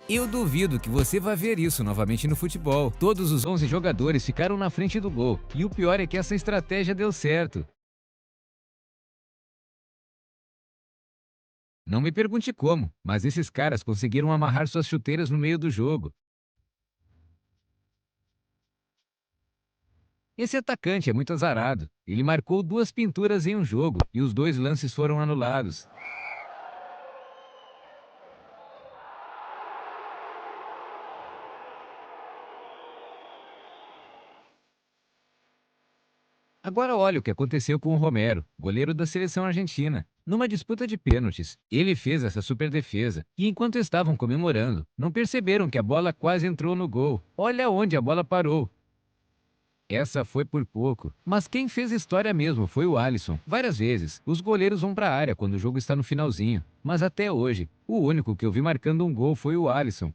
Eu duvido que você vá ver isso novamente no futebol. Todos os 11 jogadores ficaram na frente do gol. E o pior é que essa estratégia deu certo. Não me pergunte como, mas esses caras conseguiram amarrar suas chuteiras no meio do jogo. Esse atacante é muito azarado. Ele marcou 2 pinturas em um jogo e os 2 lances foram anulados. Agora olha o que aconteceu com o Romero, goleiro da seleção argentina. Numa disputa de pênaltis, ele fez essa super defesa e enquanto estavam comemorando, não perceberam que a bola quase entrou no gol. Olha onde a bola parou. Essa foi por pouco, mas quem fez história mesmo foi o Alisson. Várias vezes, os goleiros vão para a área quando o jogo está no finalzinho, mas até hoje, o único que eu vi marcando um gol foi o Alisson.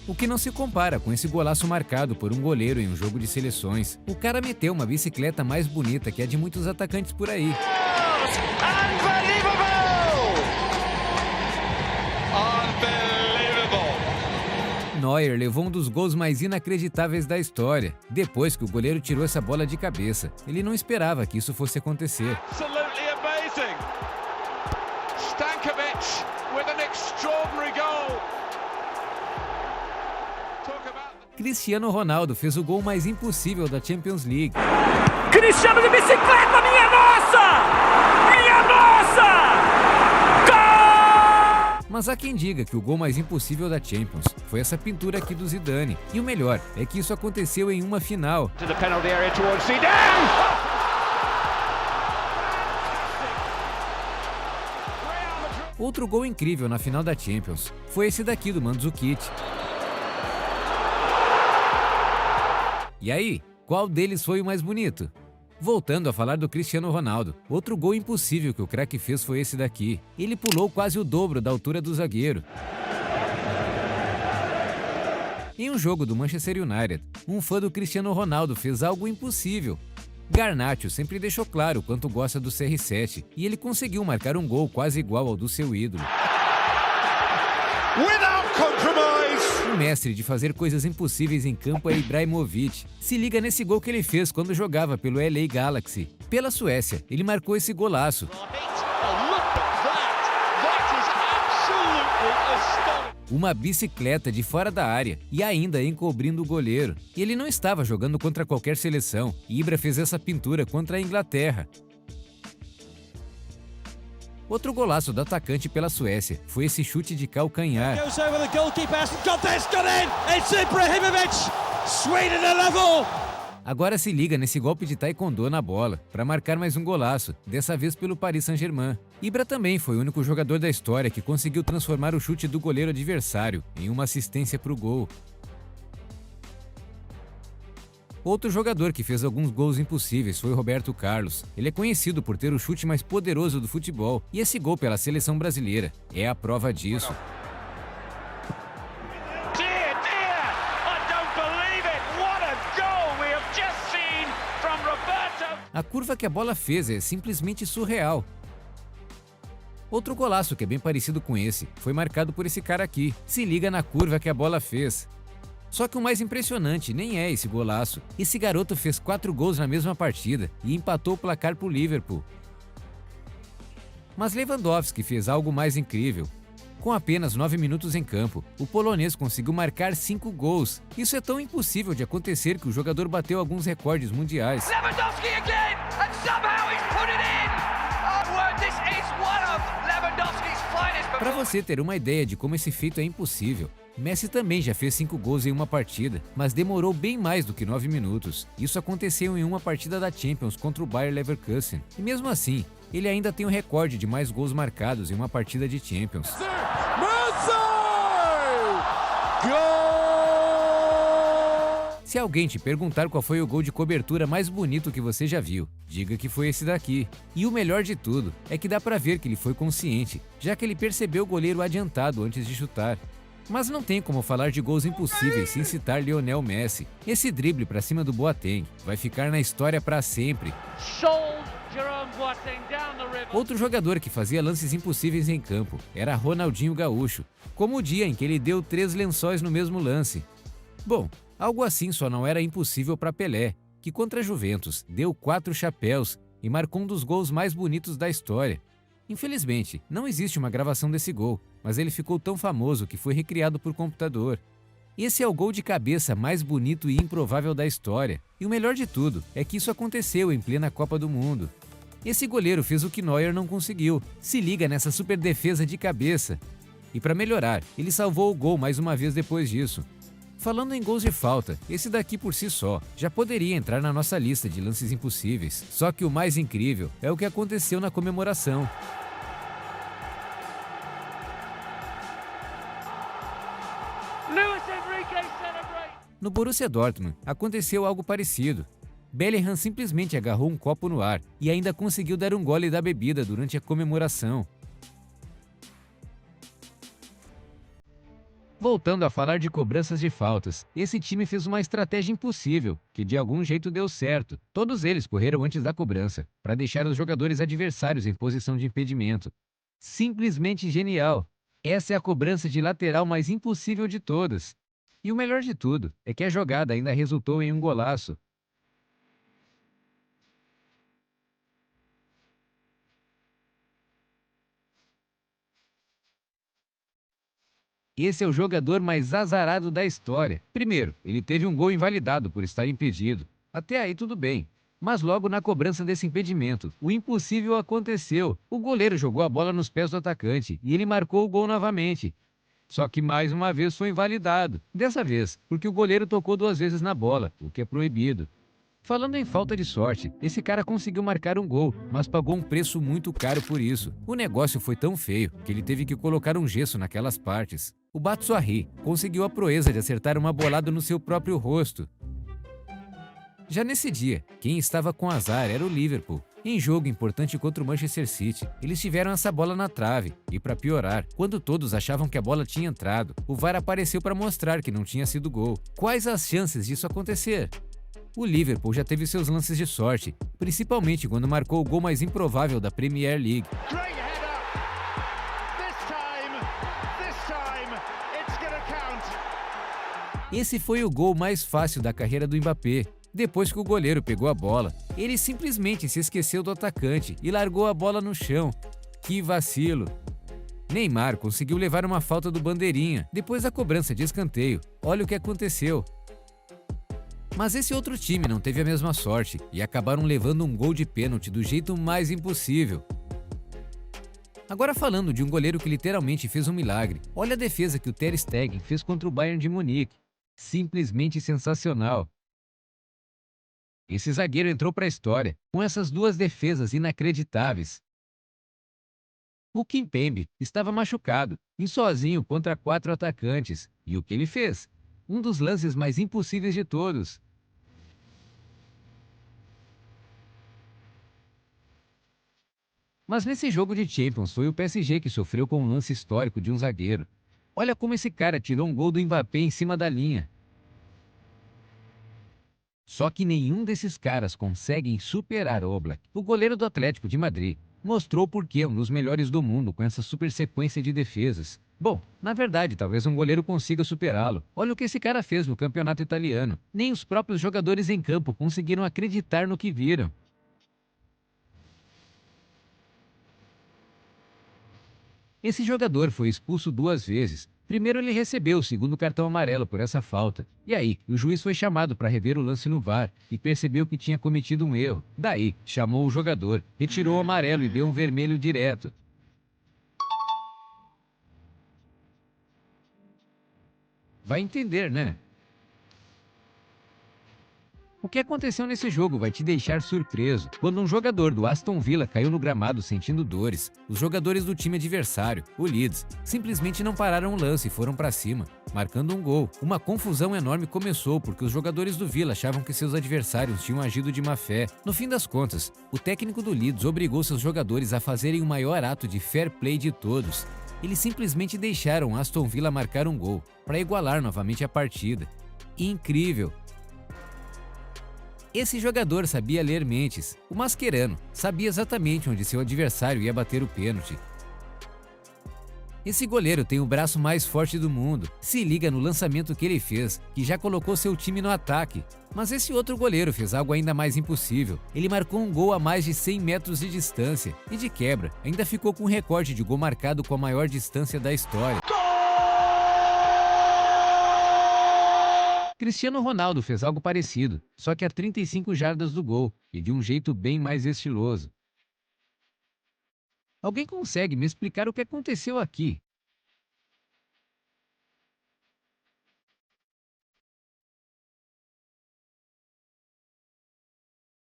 O que não se compara com esse golaço marcado por um goleiro em um jogo de seleções. O cara meteu uma bicicleta mais bonita que a de muitos atacantes por aí. Neuer levou um dos gols mais inacreditáveis da história, depois que o goleiro tirou essa bola de cabeça. Ele não esperava que isso fosse acontecer. Absolutely amazing. Stankovic with an extraordinary goal. Cristiano Ronaldo fez o gol mais impossível da Champions League. Cristiano de bicicleta, minha nossa! Minha nossa! Gol! Mas há quem diga que o gol mais impossível da Champions foi essa pintura aqui do Zidane. E o melhor é que isso aconteceu em uma final. To the penalty area towards Zidane. Outro gol incrível na final da Champions foi esse daqui do Mandzukic. E aí, qual deles foi o mais bonito? Voltando a falar do Cristiano Ronaldo, outro gol impossível que o craque fez foi esse daqui. Ele pulou quase o dobro da altura do zagueiro. Em um jogo do Manchester United, um fã do Cristiano Ronaldo fez algo impossível. Garnacho sempre deixou claro o quanto gosta do CR7 e ele conseguiu marcar um gol quase igual ao do seu ídolo. O mestre de fazer coisas impossíveis em campo é Ibrahimovic. Se liga nesse gol que ele fez quando jogava pelo LA Galaxy. Pela Suécia, ele marcou esse golaço. Uma bicicleta de fora da área e ainda encobrindo o goleiro. E ele não estava jogando contra qualquer seleção. Ibra fez essa pintura contra a Inglaterra. Outro golaço do atacante pela Suécia foi esse chute de calcanhar. Agora se liga nesse golpe de taekwondo na bola, para marcar mais um golaço, dessa vez pelo Paris Saint-Germain. Ibra também foi o único jogador da história que conseguiu transformar o chute do goleiro adversário em uma assistência para o gol. Outro jogador que fez alguns gols impossíveis foi Roberto Carlos. Ele é conhecido por ter o chute mais poderoso do futebol, e esse gol pela seleção brasileira é a prova disso. A curva que a bola fez é simplesmente surreal. Outro golaço que é bem parecido com esse foi marcado por esse cara aqui. Se liga na curva que a bola fez. Só que o mais impressionante nem é esse golaço. Esse garoto fez 4 gols na mesma partida e empatou o placar para o Liverpool. Mas Lewandowski fez algo mais incrível. Com apenas 9 minutos em campo, o polonês conseguiu marcar 5 gols. Isso é tão impossível de acontecer que o jogador bateu alguns recordes mundiais. Lewandowski again, and somehow he's put it in. Oh, word, this is one of Lewandowski's finest. Para você ter uma ideia de como esse feito é impossível, Messi também já fez 5 gols em uma partida, mas demorou bem mais do que 9 minutos. Isso aconteceu em uma partida da Champions contra o Bayer Leverkusen. E mesmo assim, ele ainda tem o recorde de mais gols marcados em uma partida de Champions. Se alguém te perguntar qual foi o gol de cobertura mais bonito que você já viu, diga que foi esse daqui. E o melhor de tudo é que dá pra ver que ele foi consciente, já que ele percebeu o goleiro adiantado antes de chutar. Mas não tem como falar de gols impossíveis sem citar Lionel Messi. Esse drible pra cima do Boateng vai ficar na história pra sempre. Outro jogador que fazia lances impossíveis em campo era Ronaldinho Gaúcho, como o dia em que ele deu 3 lençóis no mesmo lance. Bom, algo assim só não era impossível para Pelé, que contra a Juventus deu 4 chapéus e marcou um dos gols mais bonitos da história. Infelizmente, não existe uma gravação desse gol, mas ele ficou tão famoso que foi recriado por computador. Esse é o gol de cabeça mais bonito e improvável da história. E o melhor de tudo é que isso aconteceu em plena Copa do Mundo. Esse goleiro fez o que Neuer não conseguiu. Se liga nessa super defesa de cabeça. E para melhorar, ele salvou o gol mais uma vez depois disso. Falando em gols de falta, esse daqui por si só já poderia entrar na nossa lista de lances impossíveis. Só que o mais incrível é o que aconteceu na comemoração. No Borussia Dortmund, aconteceu algo parecido. Bellingham simplesmente agarrou um copo no ar e ainda conseguiu dar um gole da bebida durante a comemoração. Voltando a falar de cobranças de faltas, esse time fez uma estratégia impossível, que de algum jeito deu certo. Todos eles correram antes da cobrança, para deixar os jogadores adversários em posição de impedimento. Simplesmente genial! Essa é a cobrança de lateral mais impossível de todas. E o melhor de tudo é que a jogada ainda resultou em um golaço. Esse é o jogador mais azarado da história. Primeiro, ele teve um gol invalidado por estar impedido. Até aí tudo bem. Mas logo na cobrança desse impedimento, o impossível aconteceu. O goleiro jogou a bola nos pés do atacante e ele marcou o gol novamente. Só que mais uma vez foi invalidado. Dessa vez, porque o goleiro tocou 2 vezes na bola, o que é proibido. Falando em falta de sorte, esse cara conseguiu marcar um gol, mas pagou um preço muito caro por isso. O negócio foi tão feio que ele teve que colocar um gesso naquelas partes. O Batshuayi conseguiu a proeza de acertar uma bolada no seu próprio rosto. Já nesse dia, quem estava com azar era o Liverpool. Em jogo importante contra o Manchester City, eles tiveram essa bola na trave. E para piorar, quando todos achavam que a bola tinha entrado, o VAR apareceu para mostrar que não tinha sido gol. Quais as chances disso acontecer? O Liverpool já teve seus lances de sorte, principalmente quando marcou o gol mais improvável da Premier League. Esse foi o gol mais fácil da carreira do Mbappé. Depois que o goleiro pegou a bola, ele simplesmente se esqueceu do atacante e largou a bola no chão. Que vacilo! Neymar conseguiu levar uma falta do bandeirinha depois da cobrança de escanteio. Olha o que aconteceu. Mas esse outro time não teve a mesma sorte e acabaram levando um gol de pênalti do jeito mais impossível. Agora falando de um goleiro que literalmente fez um milagre, olha a defesa que o Ter Stegen fez contra o Bayern de Munique. Simplesmente sensacional. Esse zagueiro entrou para a história com essas 2 defesas inacreditáveis. O Kimpembe estava machucado e sozinho contra 4 atacantes. E o que ele fez? Um dos lances mais impossíveis de todos. Mas nesse jogo de Champions foi o PSG que sofreu com um lance histórico de um zagueiro. Olha como esse cara tirou um gol do Mbappé em cima da linha. Só que nenhum desses caras conseguem superar Oblak. O goleiro do Atlético de Madrid mostrou por que é um dos melhores do mundo com essa super sequência de defesas. Bom, na verdade, talvez um goleiro consiga superá-lo. Olha o que esse cara fez no campeonato italiano. Nem os próprios jogadores em campo conseguiram acreditar no que viram. Esse jogador foi expulso 2 vezes. Primeiro ele recebeu o 2º cartão amarelo por essa falta. E aí, o juiz foi chamado para rever o lance no VAR e percebeu que tinha cometido um erro. Daí, chamou o jogador, retirou o amarelo e deu um vermelho direto. Vai entender, né? O que aconteceu nesse jogo vai te deixar surpreso. Quando um jogador do Aston Villa caiu no gramado sentindo dores, os jogadores do time adversário, o Leeds, simplesmente não pararam o lance e foram para cima, marcando um gol. Uma confusão enorme começou porque os jogadores do Villa achavam que seus adversários tinham agido de má fé. No fim das contas, o técnico do Leeds obrigou seus jogadores a fazerem o maior ato de fair play de todos. Eles simplesmente deixaram Aston Villa marcar um gol para igualar novamente a partida. Incrível! Esse jogador sabia ler mentes. O Mascherano sabia exatamente onde seu adversário ia bater o pênalti. Esse goleiro tem o braço mais forte do mundo. Se liga no lançamento que ele fez, que já colocou seu time no ataque. Mas esse outro goleiro fez algo ainda mais impossível. Ele marcou um gol a mais de 100 metros de distância e, de quebra, ainda ficou com o recorde de gol marcado com a maior distância da história. Cristiano Ronaldo fez algo parecido, só que a 35 jardas do gol e de um jeito bem mais estiloso. Alguém consegue me explicar o que aconteceu aqui?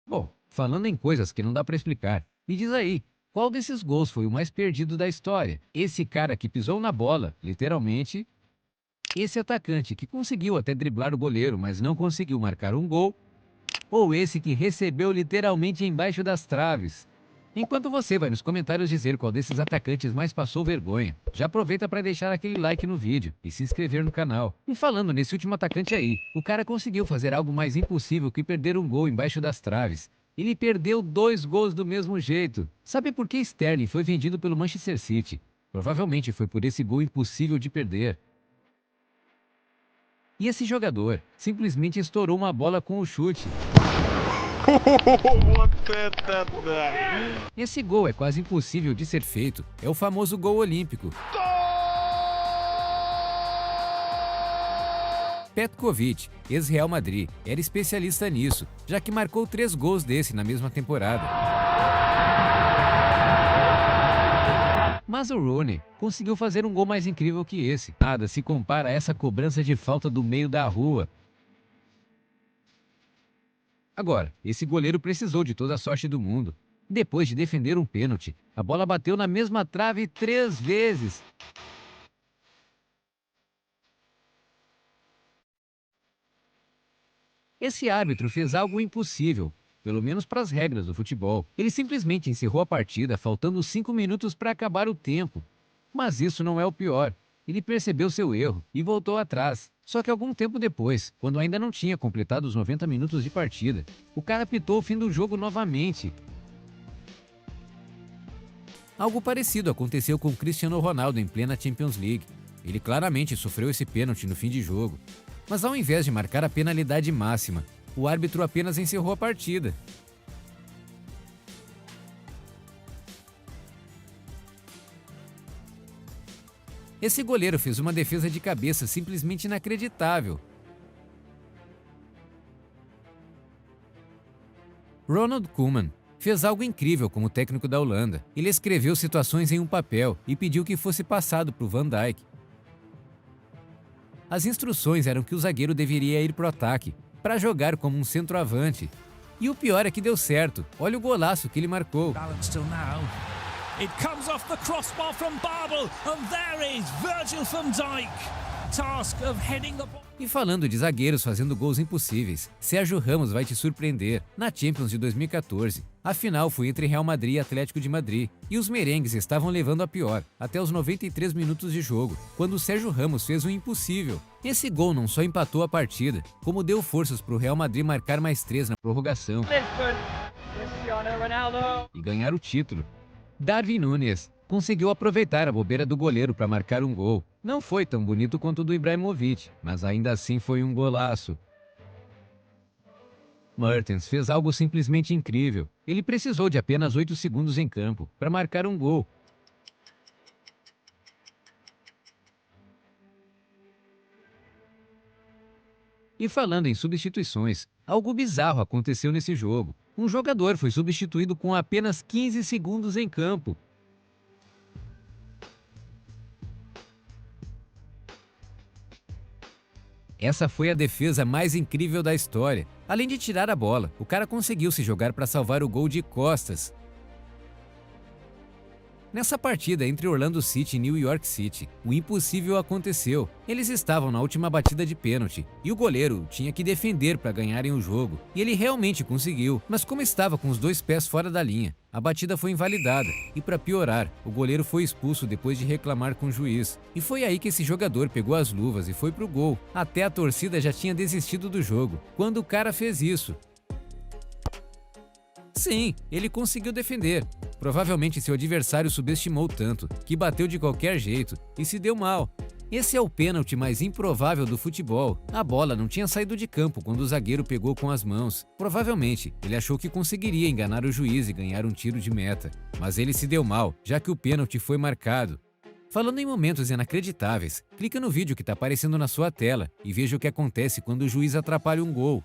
Bom, falando em coisas que não dá pra explicar, me diz aí, qual desses gols foi o mais perdido da história? Esse cara que pisou na bola, literalmente. Esse atacante que conseguiu até driblar o goleiro, mas não conseguiu marcar um gol? Ou esse que recebeu literalmente embaixo das traves? Enquanto você vai nos comentários dizer qual desses atacantes mais passou vergonha, já aproveita para deixar aquele like no vídeo e se inscrever no canal. E falando nesse último atacante aí, o cara conseguiu fazer algo mais impossível que perder um gol embaixo das traves. Ele perdeu 2 gols do mesmo jeito. Sabe por que Sterling foi vendido pelo Manchester City? Provavelmente foi por esse gol impossível de perder. E esse jogador simplesmente estourou uma bola com o chute. Esse gol é quase impossível de ser feito. É o famoso gol olímpico. Petkovic, ex-Real Madrid, era especialista nisso, já que marcou 3 gols desse na mesma temporada. Mas o Rooney conseguiu fazer um gol mais incrível que esse. Nada se compara a essa cobrança de falta do meio da rua. Agora, esse goleiro precisou de toda a sorte do mundo. Depois de defender um pênalti, a bola bateu na mesma trave 3 vezes. Esse árbitro fez algo impossível, pelo menos para as regras do futebol. Ele simplesmente encerrou a partida faltando 5 minutos para acabar o tempo. Mas isso não é o pior. Ele percebeu seu erro e voltou atrás. Só que algum tempo depois, quando ainda não tinha completado os 90 minutos de partida, o cara apitou o fim do jogo novamente. Algo parecido aconteceu com Cristiano Ronaldo em plena Champions League. Ele claramente sofreu esse pênalti no fim de jogo. Mas ao invés de marcar a penalidade máxima, o árbitro apenas encerrou a partida. Esse goleiro fez uma defesa de cabeça simplesmente inacreditável. Ronald Koeman fez algo incrível como técnico da Holanda. Ele escreveu situações em um papel e pediu que fosse passado para o Van Dijk. As instruções eram que o zagueiro deveria ir para o ataque, para jogar como um centroavante. E o pior é que deu certo. Olha o golaço que ele marcou. It comes off the crossbar from Babel, and there is Virgil van Dijk. Task of heading the ball. E falando de zagueiros fazendo gols impossíveis, Sérgio Ramos vai te surpreender. Na Champions de 2014, a final foi entre Real Madrid e Atlético de Madrid, e os merengues estavam levando a pior, até os 93 minutos de jogo, quando o Sérgio Ramos fez o impossível. Esse gol não só empatou a partida, como deu forças para o Real Madrid marcar mais 3 na prorrogação e ganhar o título. Darwin Núñez conseguiu aproveitar a bobeira do goleiro para marcar um gol. Não foi tão bonito quanto o do Ibrahimovic, mas ainda assim foi um golaço. Mertens fez algo simplesmente incrível. Ele precisou de apenas 8 segundos em campo para marcar um gol. E falando em substituições, algo bizarro aconteceu nesse jogo. Um jogador foi substituído com apenas 15 segundos em campo. Essa foi a defesa mais incrível da história. Além de tirar a bola, o cara conseguiu se jogar para salvar o gol de costas. Nessa partida entre Orlando City e New York City, o impossível aconteceu. Eles estavam na última batida de pênalti e o goleiro tinha que defender para ganharem o jogo. E ele realmente conseguiu, mas como estava com os 2 pés fora da linha, a batida foi invalidada e, para piorar, o goleiro foi expulso depois de reclamar com o juiz. E foi aí que esse jogador pegou as luvas e foi pro gol. Até a torcida já tinha desistido do jogo quando o cara fez isso. Sim, ele conseguiu defender. Provavelmente seu adversário subestimou tanto que bateu de qualquer jeito e se deu mal. Esse é o pênalti mais improvável do futebol. A bola não tinha saído de campo quando o zagueiro pegou com as mãos. Provavelmente, ele achou que conseguiria enganar o juiz e ganhar um tiro de meta. Mas ele se deu mal, já que o pênalti foi marcado. Falando em momentos inacreditáveis, clica no vídeo que está aparecendo na sua tela e veja o que acontece quando o juiz atrapalha um gol.